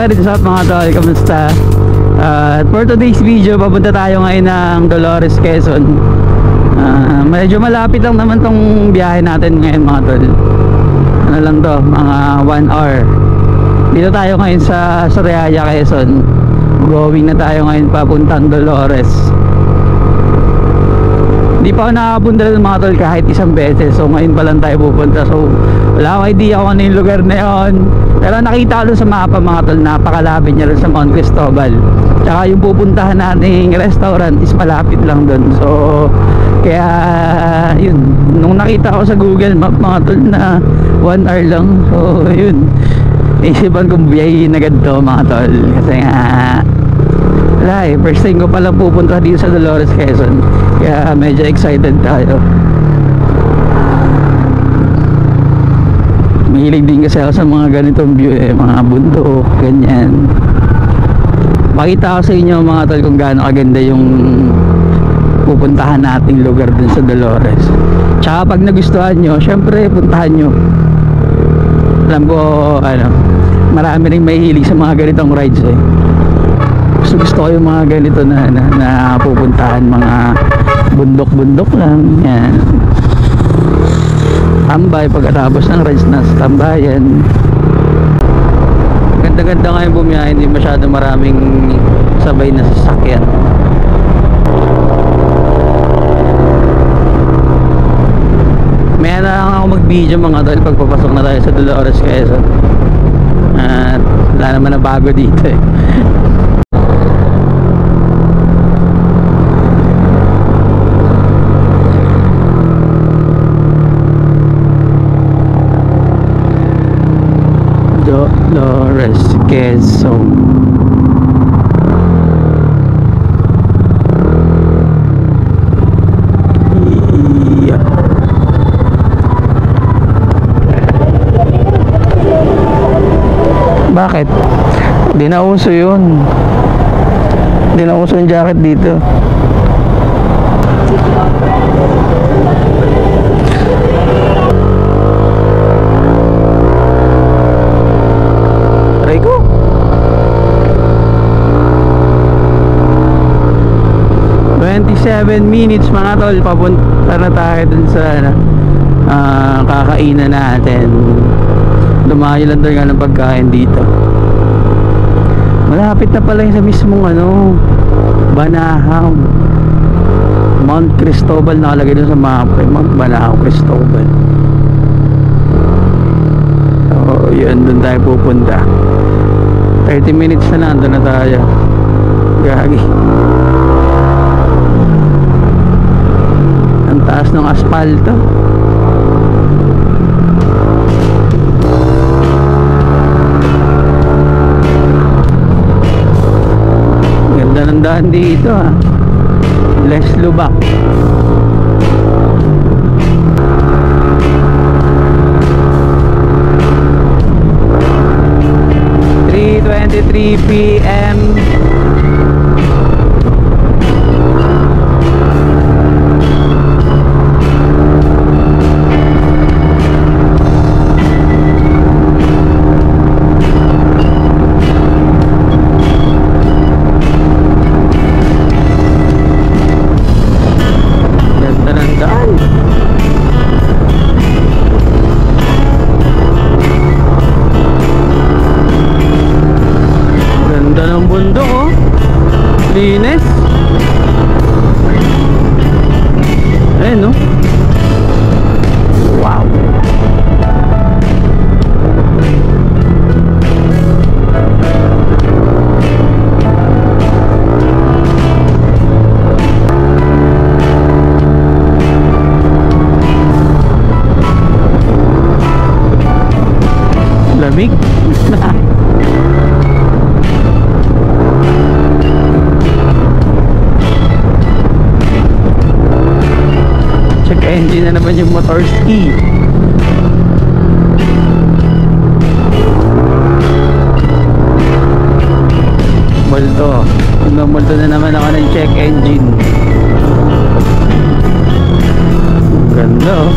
rin sa mga tol, kamusta? For today's video, papunta tayo ngayon ng Dolores, Quezon. Medyo malapit lang naman tong biyahe natin ngayon mga tol. Ano lang to, mga 1 hour. Dito tayo ngayon sa Sariaya, Quezon. Going na tayo ngayon papuntang Dolores. Hindi pa ako nakakapunta ng mga tol kahit isang beses. So ngayon pa lang tayo pupunta. So wala akong idea kung ano yung lugar na yun. Pero nakita ko doon sa mapa mga tol, napakalapit niya doon sa Mount Cristobal. Tsaka yung pupuntahan nating restaurant is malapit lang doon. So kaya yun, nung nakita ko sa Google Map mga tol na 1 hour lang. So yun, isipan kong biyahin agad to mga tol. Kasi nga wala eh, first time ko palang pupunta dito sa Dolores, Quezon. Kaya medyo excited tayo. Mahilig din kasi ako sa mga ganitong view eh, mga bundok, ganyan. Makita ko sa inyo mga tol kung gaano kaganda yung pupuntahan nating lugar dun sa Dolores. Tsaka pag nagustuhan nyo, syempre puntahan nyo. Alam ko ano, marami rin mahilig sa mga ganitong rides eh. Gusto ko yung mga ganito na pupuntahan, mga bundok-bundok lang yan. Tambay pagkatapos ng rides na tambayan. Ganda-ganda nga yung bumiyahe, hindi masyado maraming sabay na sasakyan. May na lang ako mag-video mga tol pagpapasok na tayo sa Dolores, Quezon. At wala naman na bago dito eh. Dolores, Quezon. Yeah. Bakit? Di na uso yun. Di na uso yung jacket dito. Try ko. Minutes mga tol, papunta na tayo dun sa kakainan natin. Dumayo lang doon nga ng pagkain dito. Malapit na pala yung sa mismong Banahaw, Mount Cristobal nakalagay doon sa mapa, Mount Banahaw, Cristobal. So yun, doon tayo pupunta. 30 minutes na nandun na tayo. Gagi, ang taas ng asfalto. Ganda ng daan dito ha. Les Lubak. PM. Ganda ng daan. Ganda ng bundok oh. Linis. Ayun no. Wow. Lamig. Check engine na naman yung motor ski. Multo. Multo na naman ako ng check engine. Ganda oh.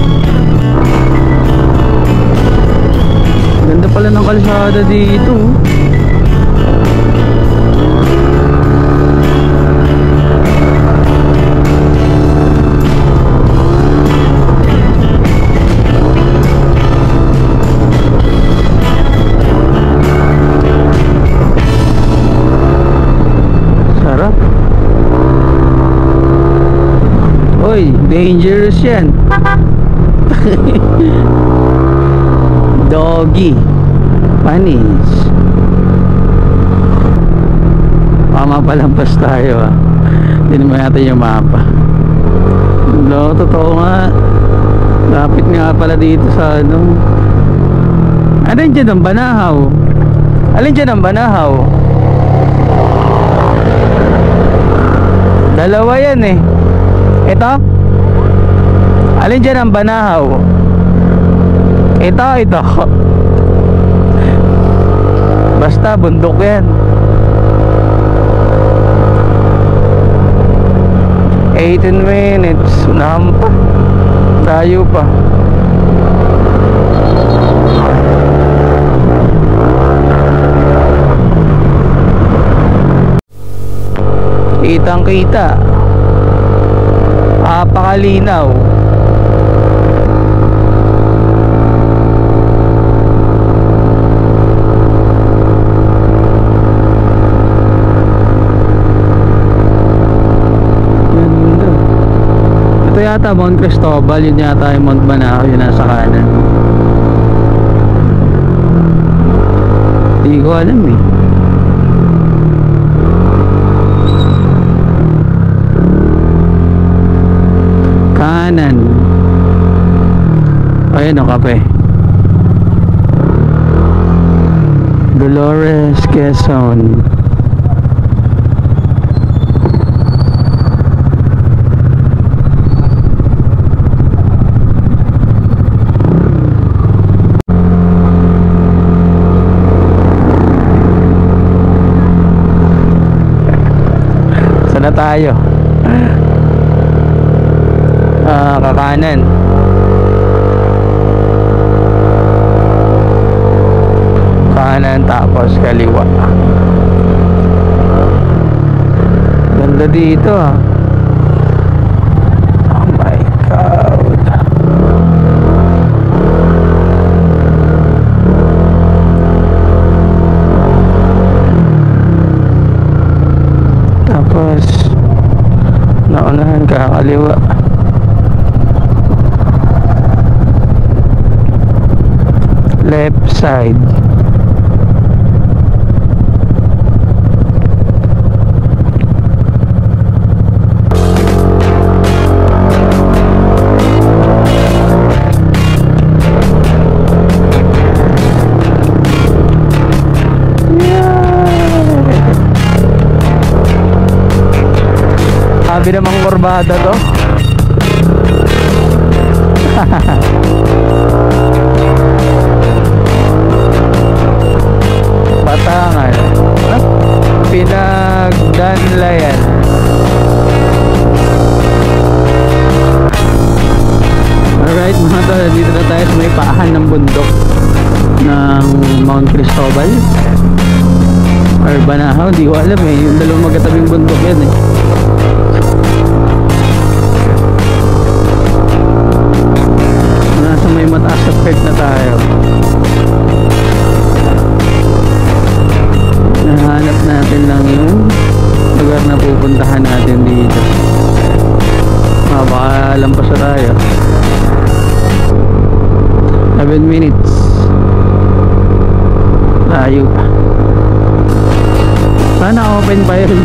Ganda pala ng kalsada dito. Dangerous yan. Doggy panis. Mapalampas tayo ah. Hindi naman natin yung mapa. No, totoo nga. Lapit nga pala dito sa ano. Alin dyan ang Banahaw? Alin dyan ang Banahaw? Dalawa yan eh. Ito? Alin dyan ang Banahaw? Ito. Basta bundok yan. 18 minutes. Unahan pa. Tayo pa. Kitang kita. Apakalinaw. Ito yata Mount Cristobal. Yun yata yung Mount Banahaw. Yun nasa kanan. Hindi ko alam eh. Kanan. Ayun o, kape. Dolores, Quezon. Saan na tayo? Kakanan. Kanan tapos kaliwa. Ganda dito ah. Oh my God. Tapos naunahan kakaliwa. Left side. Sabi namang kurbada to. Batangan. Pinagdanlayan. Alright mga tol, dito na tayo sa may paahan ng bundok ng Mount Cristobal or Banahaw, di ko alam eh. Yung dalawang magkatabing bundok yan eh. Nasa may mataas na part na tayo. Nahanap natin lang yung lugar na pupuntahan natin dito. Baka lampas na tayo. 7 minutes. Layo pa. Sana open pa yun.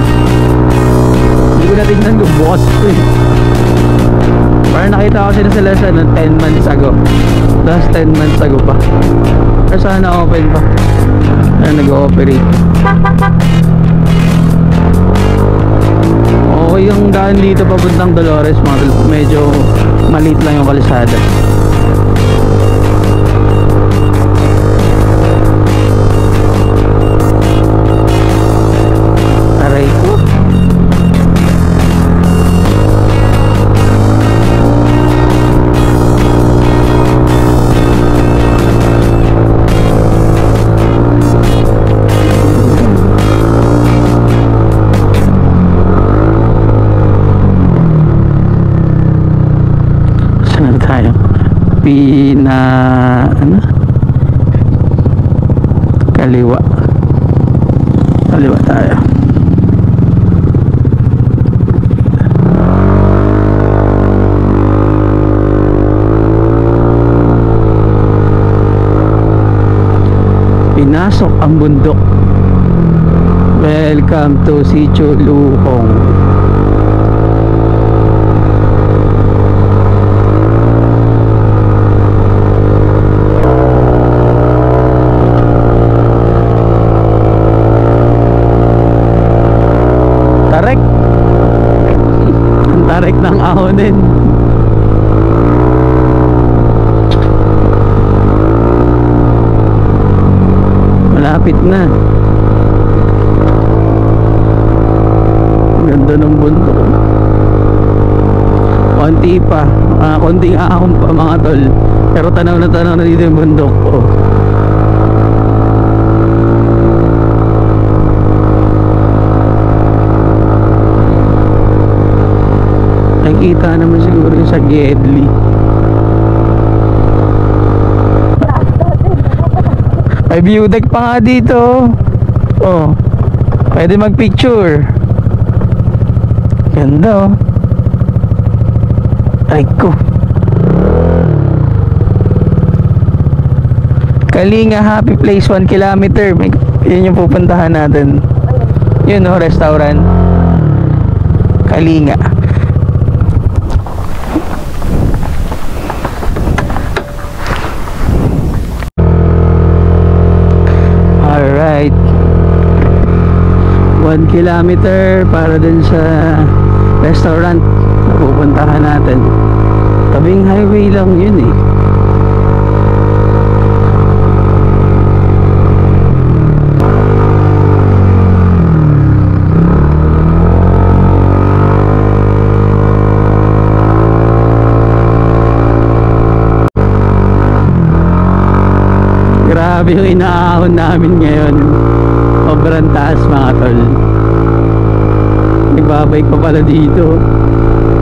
Hindi ko natignan kung bukas ko eh. Parang nakita ko sila sa 10 months ago. Last 10 months ago pa. Pero sana open pa. Na nag-ooperate. Okay yung daan dito papuntang Dolores mga tol. Medyo maliit lang yung kalsada. Aray ko. Tayo ano? Kaliwa tayo. Pinasok ang bundok. Welcome to Sitio Lukong. Tarik. Ang tarik ng ahonin. Malapit na. Ganda ng bundok. Konti pa, konting ahon pa mga tol. Pero tanaw na dito yung bundok. Oh. Nakikita naman siguro yung sa Gedli. May view deck pa nga dito. Oh, pwede mag picture. Ganda oh. Ay ko. Kalinga Happy Place 1 kilometer. Yun yung pupuntahan natin. Yun oh, restaurant Kalinga. Alright, 1 kilometer para dun sa restaurant na pupuntahan natin. Tabing highway lang yun eh. Grabe yung inaahon namin ngayon. Sobrang taas mga tol. Ibabay ko pala dito.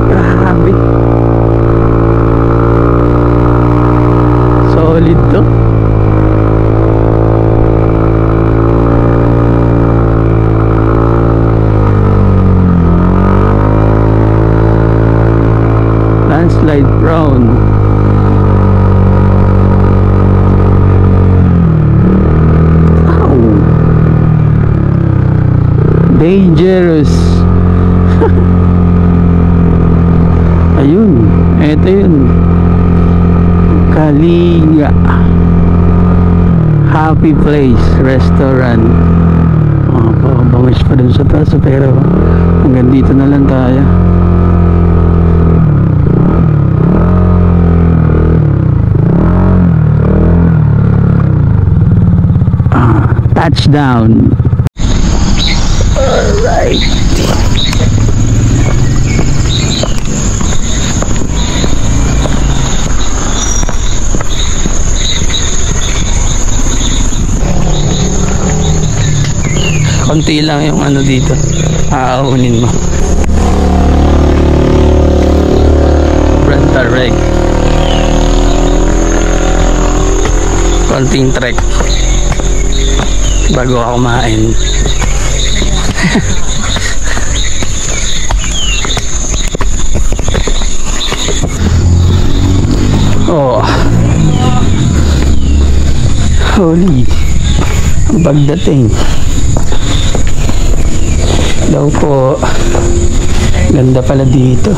Grabe. Solid to. Landslide prone. Dangerous. Ayun, eto yun. Kalinga Happy Place Restaurant. Bangis pa dun sa taas pero hanggang dito na lang tayo. Touchdown. Alright. Konti lang yung ano dito. Aaunin mo. Brenta Reg. Konting trek bago ako kumain. Oh, holy, ang pagdating daw po. Ganda pala dito.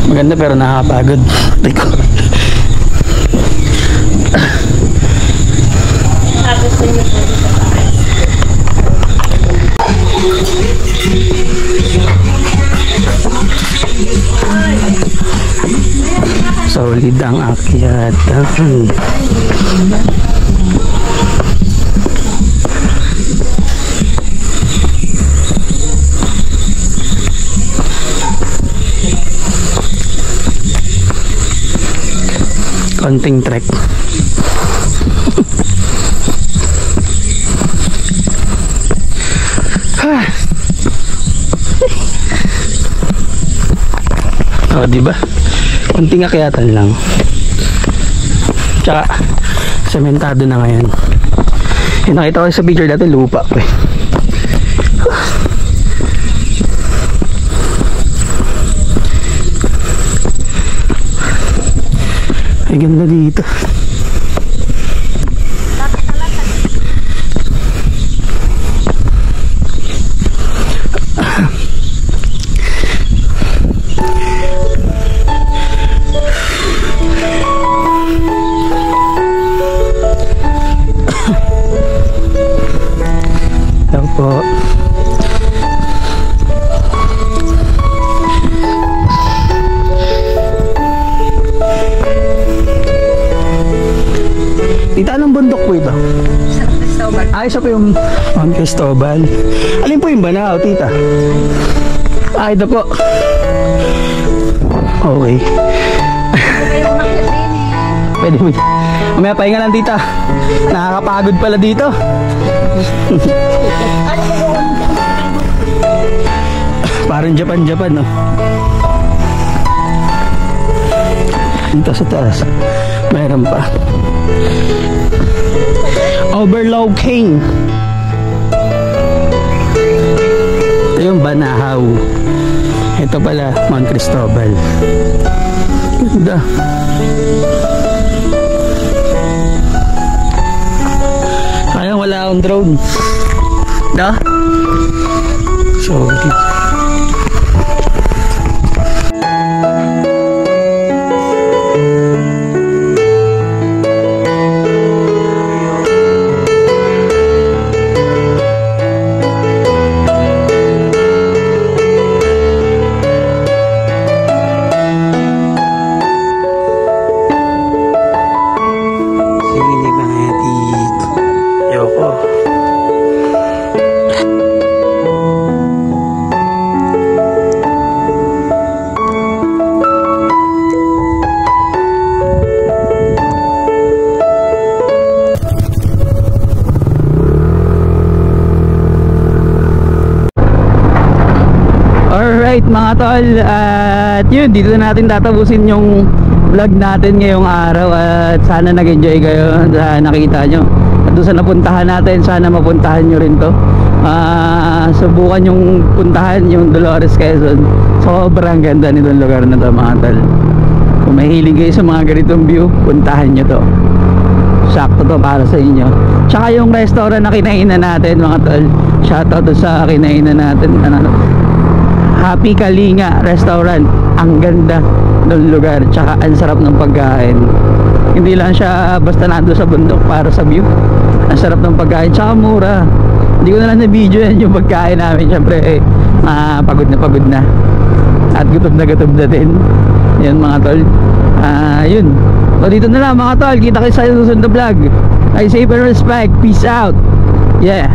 Maganda pero nakakapagod. Solid ang akyat. Konting trek. Oh, di ba? Konting akyatan lang. Tsaka sementado na ngayon. Yung nakita ko sa picture dati lupa pa eh. Ay, ganda dito. Ito po. Tita, anong bundok po ito? San Cristobal. Ah, isa po yung San Cristobal. Alin po yung Banao, tita? Ah, ito po. Okay. Kayo umakyat din eh. Pwede mo. Mamaya pahinga lang, tita. Nakakapagod pala dito. Parang Japan, no? Dito sa taas. Meron pa. Overlooking. Ito yung Banahaw. Ito pala Mount Cristobal. Ganda. Kaya wala akong drone. No? So, alright mga tol, at yun, dito na natin tatapusin yung vlog natin ngayong araw. At sana nag-enjoy kayo sa nakita nyo. At doon sa napuntahan natin, sana mapuntahan nyo rin to. Subukan yung puntahan yung Dolores, Quezon. Sobrang ganda nitong lugar na to mga tol. Kung mahilig kayo sa mga ganitong view, puntahan nyo to. Sakto to para sa inyo. Tsaka yung restaurant na kinainan natin mga tol, shoutout sa kinainan natin, Happy Kalinga Restaurant. Ang ganda ng lugar, tsaka ang sarap ng pagkain. Hindi lang siya basta nando sa bundok para sa view. Ang sarap ng pagkain, tsaka mura. Hindi ko na lang na-video yan yung pagkain namin. Siyempre pagod na at gutom na din. Yan mga tol. Yun. So dito na lang mga tol. Kita kayo sa susunod na vlog. I say and respect. Peace out. Yeah.